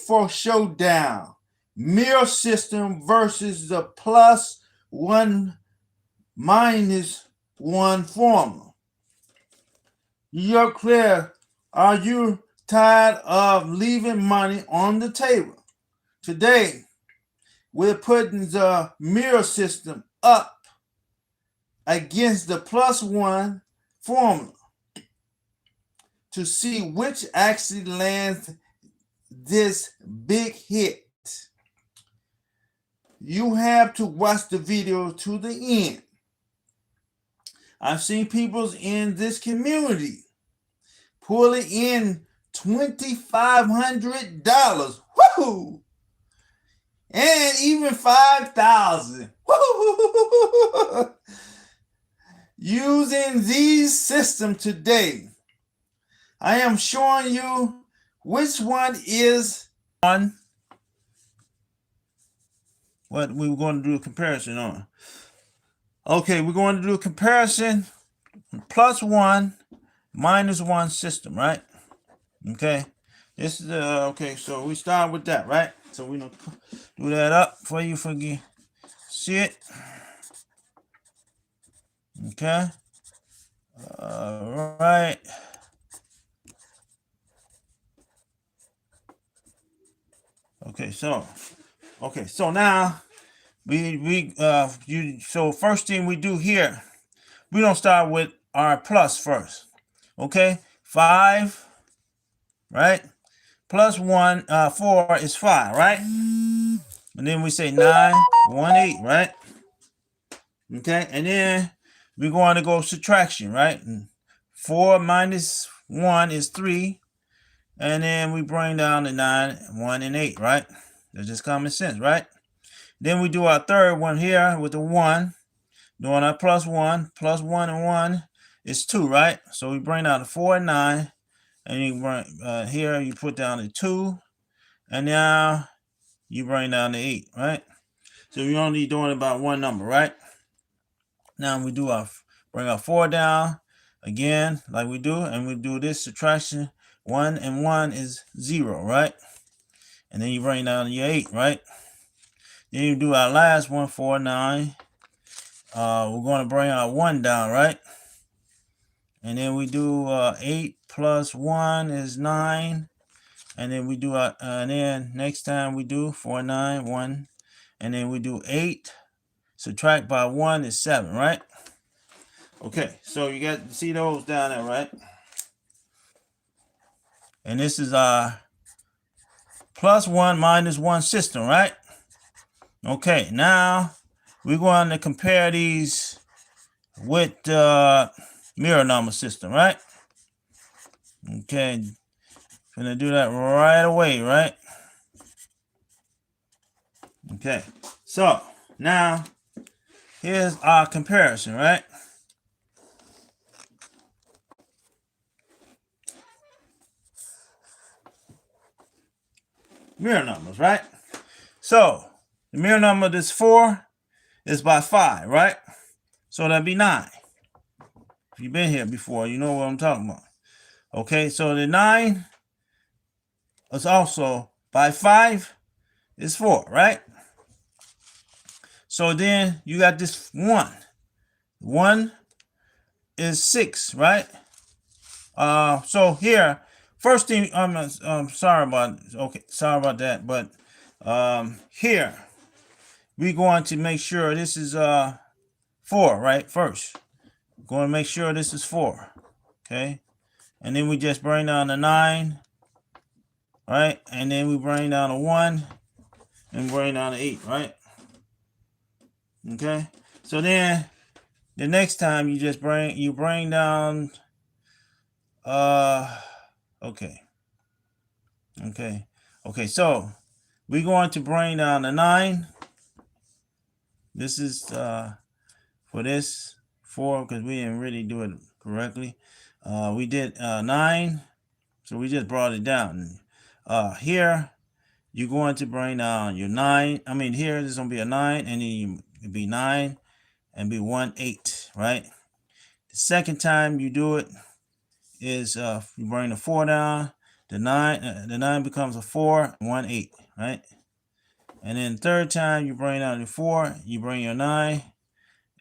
for showdown. Mirror system versus the plus one minus one formula. You're clear. Are you tired of leaving money on the table? Today, we're putting the mirror system up against the plus one formula to see which actually lands this big hit. You have to watch the video to the end. I've seen people in this community pulling in $2,500. Woo! And even $5,000. Woo! Using these systems today. I am showing you which one is on what we were going to do a comparison on. Okay, we're going to do a comparison plus one minus one system, right? Okay, this is okay. So we start with that, right? So we're gonna do that up for you, see it. Okay. All right. Okay, so now so first thing we do here, we don't start with our plus first. Okay, 5, right? Plus 1, 4 is 5, right? And then we say 9, 1, 8, right? Okay, and then we're going to go subtraction, right? 4 minus 1 is 3. And then we bring down the 9, 1, and 8, right? That's just common sense, right? Then we do our third one here with the 1. Doing our plus 1 and 1 is 2, right? So we bring down the 4 and 9. And you bring here you put down the 2. And now you bring down the 8, right? So you're only doing about one number, right? Now we do bring our 4 down again, like we do, and we do this subtraction. 1 and 1 is 0, right? And then you bring down your 8, right? Then you do our last one, 4, 9. We're going to bring our 1 down, right? And then we do 8 plus 1 is 9. And then we do and then next time we do 4, 9, 1. And then we do 8. Subtract by 1 is 7, right? Okay, so you got to see those down there, right? And this is our plus 1 minus 1 system, right? Okay, now we're going to compare these with the mirror number system, right? Okay, gonna do that right away, right? Okay, so now here's our comparison, right? Mirror numbers, right? So the mirror number this 4 is by 5, right? So that'd be 9. If you've been here before, you know what I'm talking about. Okay, so the 9 is also by 5 is 4, right? So then you got this 1. 1 is 6, right? So here, first thing, I'm sorry about that, but here we're going to make sure this is 4, right? First, going to make sure this is 4, okay? And then we just bring down the 9, right? And then we bring down the 1 and bring down the 8, right? Okay. So then the next time you just bring down okay. So we're going to bring down the 9. This is for this 4 because we didn't really do it correctly. We did 9, so we just brought it down. Here you're going to bring down your 9. I mean, here there's gonna be a 9, and then it'd be 9 and be 1, 8, right? The second time you do it is you bring the 4 down, the 9 becomes a 4, 1, 8, right? And then third time you bring down your 4, you bring your 9,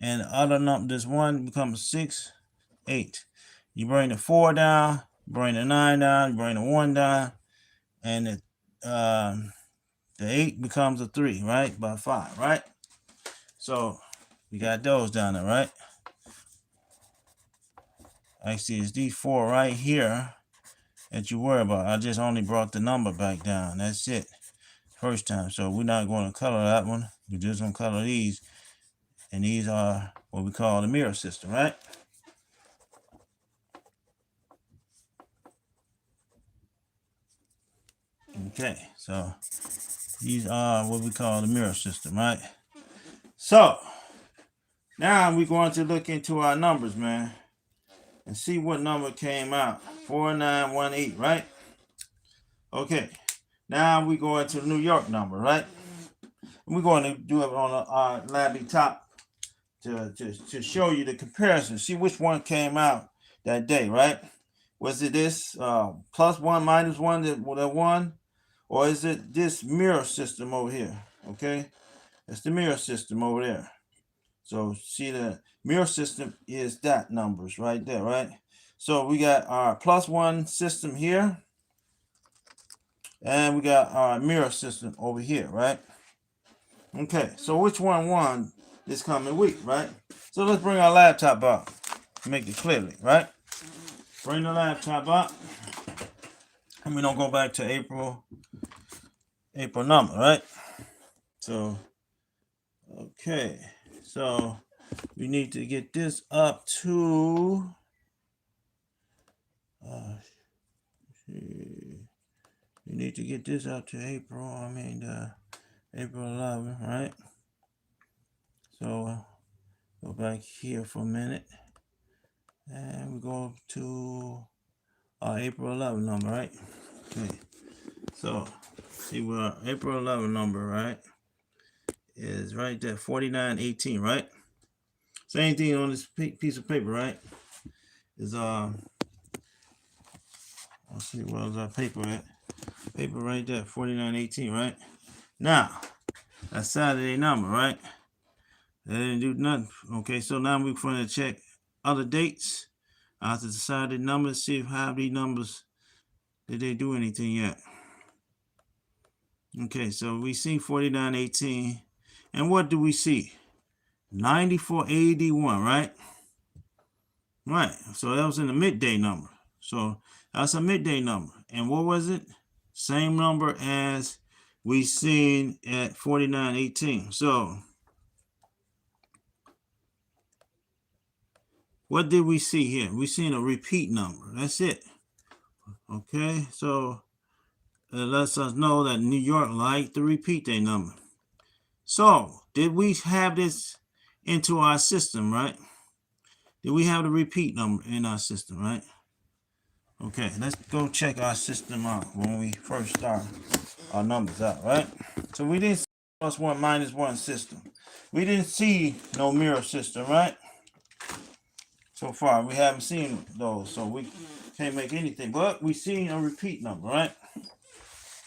and the other number, this 1 becomes 6, 8. You bring the 4 down, you bring the 9 down, you bring the 1 down, and the 8 becomes a 3, right? By 5, right? So we got those down there, right? Actually, it's these 4 right here that you worry about. I just only brought the number back down. That's it. First time. So we're not going to color that one. We're just going to color these. And these are what we call the mirror system, right? Okay, so these are what we call the mirror system, right? So now we're going to look into our numbers, man, and see what number came out. 4918, right? Okay, now we go into the New York number, right? We're going to do it on our labby top to show you the comparison. See which one came out that day, right? Was it this plus 1 minus 1 that 1? Or is it this mirror system over here? Okay, that's the mirror system over there. So see, the mirror system is that numbers right there, right? So we got our plus 1 system here, and we got our mirror system over here, right? Okay, so which one won this coming week, right? So let's bring our laptop up, make it clearly, right? Bring the laptop up, and we don't go back to April number, right? So, okay, so we need to get this up to, we need to get this up to April 11, right? So go back here for a minute, and we go to our April 11 number, right? Okay, so see what our April 11 number, right, is right there, 4918, right? Same thing on this piece of paper, right? Is let's see, what was our paper at? Paper right there, 4918, right? Now, that's Saturday number, right? They didn't do nothing. Okay, so now we're going to check other dates after the Saturday numbers, see if how these numbers, did they do anything yet? Okay, so we see 4918, and what do we see? 9481, right? Right, so that was in the midday number. So that's a midday number. And what was it? Same number as we seen at 4918. So what did we see here? We seen a repeat number. That's it. Okay, so it lets us know that New York liked to repeat their number. So did we have this into our system, right? Did we have the repeat number in our system, right? Okay, let's go check our system out when we first start our numbers out, right? So we didn't see plus 1 minus 1 system. We didn't see no mirror system, right? So far, we haven't seen those, so we can't make anything. But we seen a repeat number, right?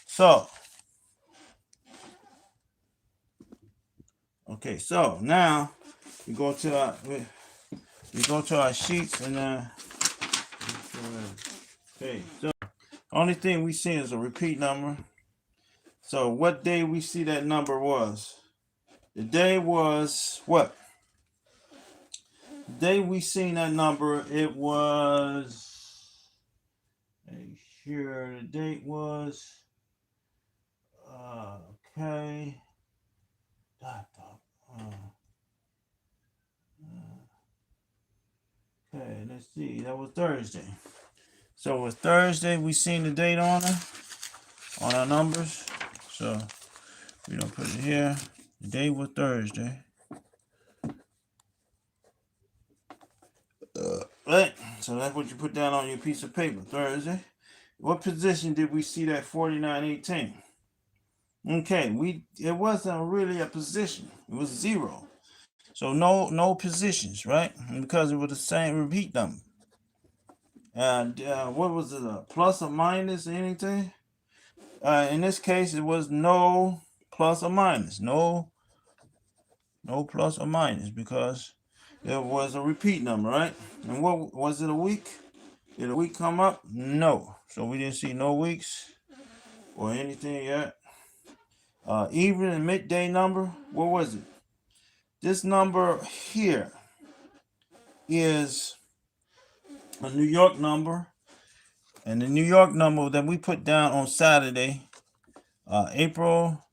So, okay, so now we go to our sheets and okay, so only thing we see is a repeat number. So what day we see that number was? The day was what? The day we seen that number, it was, here the date was, okay, okay, let's see, that was Thursday. So it was Thursday, we seen the date on our numbers. So we don't put it here. The day was Thursday. Right, so that's what you put down on your piece of paper, Thursday. What position did we see that 4918? Okay, it wasn't really a position. It was 0. So no positions, right? Because it was the same repeat number. And what was it? A plus or minus anything? In this case, it was no plus or minus. No plus or minus because it was a repeat number, right? And what was it, a week? Did a week come up? No. So we didn't see no weeks or anything yet. Evening and midday number, what was it? This number here is a New York number. And the New York number that we put down on Saturday, April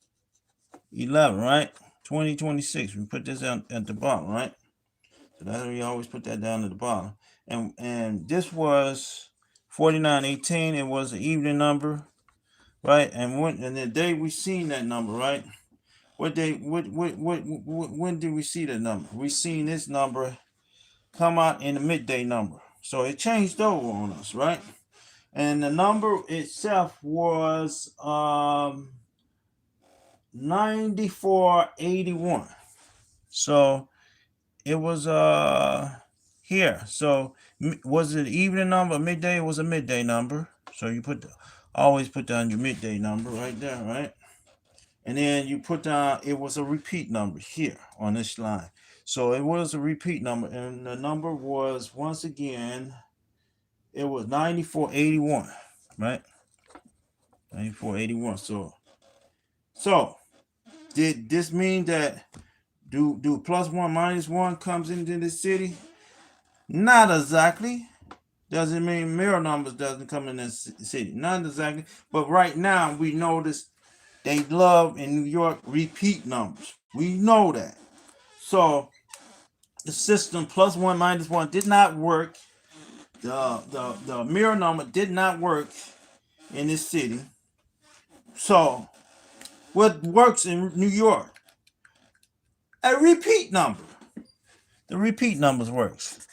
11, right? 2026. We put this at the bottom, right? So that's why we always put that down at the bottom. And this was 4918. It was an evening number, right? And the day we seen that number, right? When did we see that number? We seen this number come out in the midday number. So it changed over on us, right? And the number itself was 9481. So it was here. So was it evening number, midday? It was a midday number. So you always put down your midday number right there, right? And then you put down, it was a repeat number here on this line. So it was a repeat number, and the number was, once again, it was 9481, right? 9481. So did this mean that do plus one minus one comes into the city? Not exactly. Doesn't mean mirror numbers doesn't come in this city. Not exactly. But right now we notice they love in New York repeat numbers. We know that. So the system plus one minus one did not work. The mirror number did not work in this city. So what works in New York? A repeat number. The repeat numbers works.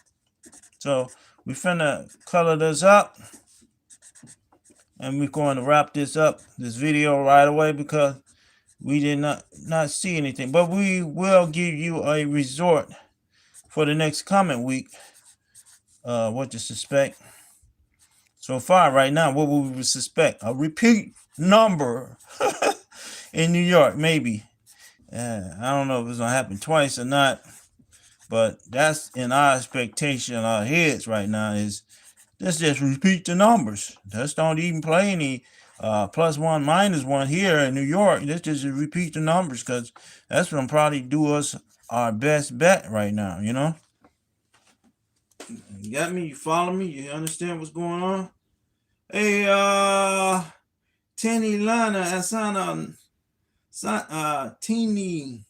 So we finna color this up, and we're going to wrap this video right away because we did not see anything. But we will give you a resort for the next coming week. What to suspect? So far, right now, what would we suspect? A repeat number in New York, maybe. I don't know if it's gonna happen twice or not, but that's in our expectation, our heads right now is let's just repeat the numbers. Let's don't even play any plus one minus one here in New York. Let's just repeat the numbers because that's gonna probably do us our best bet right now, you know? You got me? You follow me? You understand what's going on? Hey, Tini Lana Asana Teeny.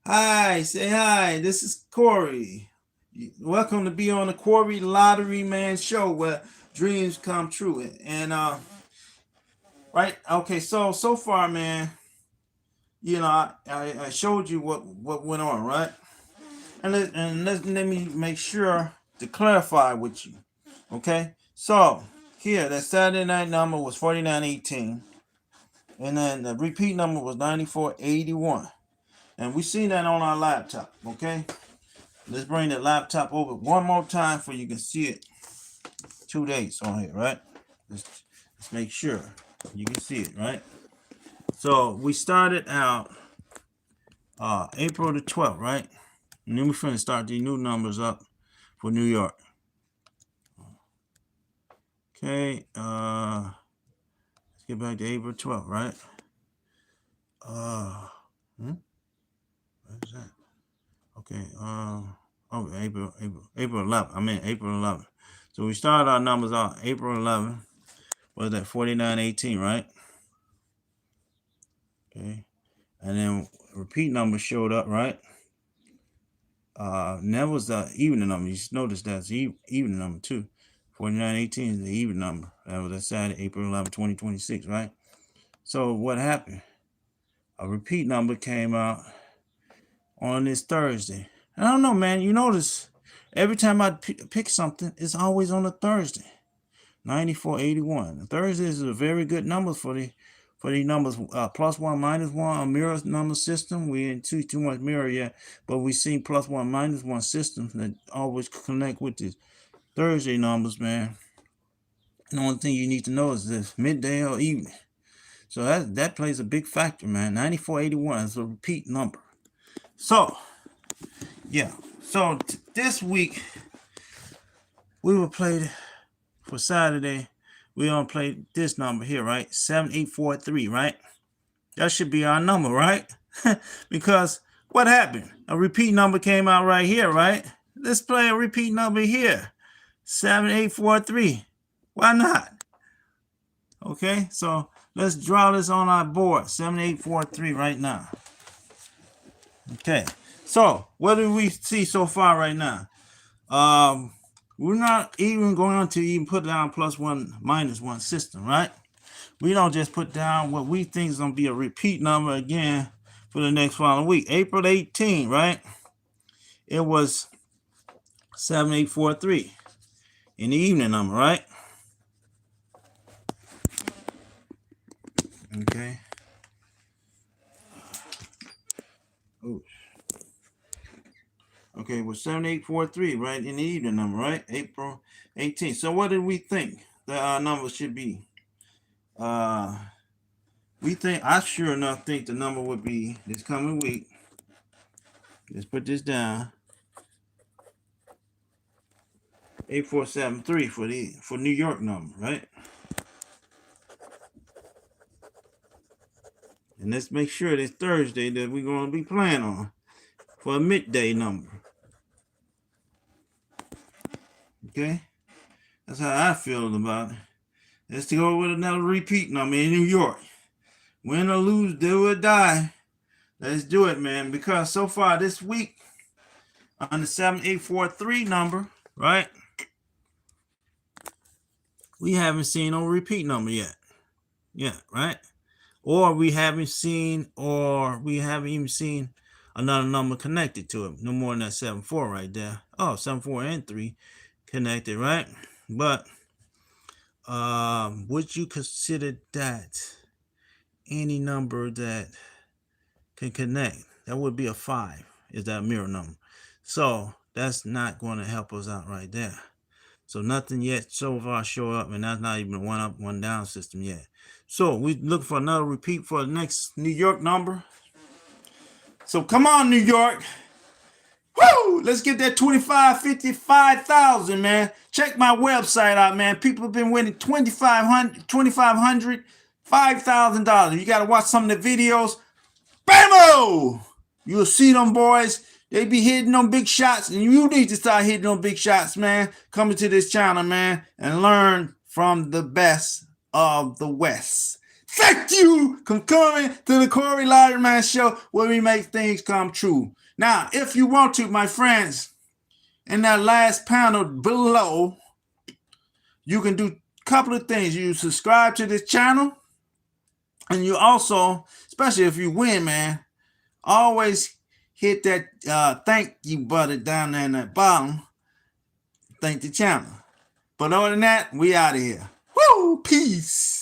Hi, say hi. This is Corey. Welcome to be on the Corey Lottery Man Show where dreams come true. And right, okay, so far, man, you know, I showed you what went on, right? And let me make sure to clarify with you. Okay, so here that Saturday night number was 4918, and then the repeat number was 9481. And we seen that on our laptop, okay? Let's bring the laptop over one more time so you can see it. 2 days on here, right? Let's make sure you can see it, right? So we started out April the 12th, right? And then we're finna start these new numbers up for New York. Okay, let's get back to April 12th, right? What is that? Okay, April 11th. I mean April 11th. So we started our numbers out April 11th. Was that 4918, right? Okay, and then repeat number showed up, right? And that was the evening number. You notice that's evening number too. 4918 is the even number. That was that Saturday, April 11, 2026, right? So what happened? A repeat number came out on this Thursday. I don't know, man. You notice every time I pick something, it's always on a Thursday. 9481. Thursday is a very good number for the numbers. Plus one, minus one, a mirror number system. We didn't see too much mirror yet, but we seen plus one, minus one systems that always connect with this Thursday numbers, man. The only thing you need to know is this midday or evening. So that plays a big factor, man. 9481 is a repeat number. So, yeah. So this week we will play for Saturday. We gonna play this number here, right? 7843, right? That should be our number, right? Because what happened? A repeat number came out right here, right? Let's play a repeat number here. 7843. Why not? Okay, so let's draw this on our board. 7843 right now. Okay, so what do we see so far right now? We're not even going to even put down +1, -1 system, right? We don't just put down what we think is going to be a repeat number again for the next following week. April 18, right? It was 7843 in the evening number, right? Okay. Oops. Okay, it was 7843, right? In the evening number, right? April 18th. So what did we think that our number should be? I sure enough think the number would be this coming week. Let's put this down. 8473 for New York number, right? And let's make sure this Thursday that we're going to be playing on for a midday number. Okay? That's how I feel about it. Let's go with another repeat number in New York. Win or lose, do or die. Let's do it, man. Because so far this week, on the 7843 number, right? We haven't seen no repeat number yet. Yeah, right? Or we haven't even seen another number connected to it. No more than that 74 right there. Oh, 74 and 3 connected, right? But would you consider that any number that can connect? That would be a 5. Is that a mirror number? So that's not going to help us out right there. So nothing yet so far show up, and that's not even a 1 up, 1 down system yet. So we look for another repeat for the next New York number. So come on, New York. Woo! Let's get that 25, 50, 5,000, man. Check my website out, man. People have been winning $2,500, $5,000. You got to watch some of the videos. Bam-o! You'll see them boys. They be hitting them big shots, and you need to start hitting them big shots, man. Coming to this channel, man, and learn from the best of the West. Thank you for coming to the Corey Louderman Show, where we make things come true. Now, if you want to, my friends, in that last panel below, you can do a couple of things. You subscribe to this channel, and you also, especially if you win, man, always hit that thank you button down there in that bottom. Thank the channel. But other than that, we out of here. Woo! Peace.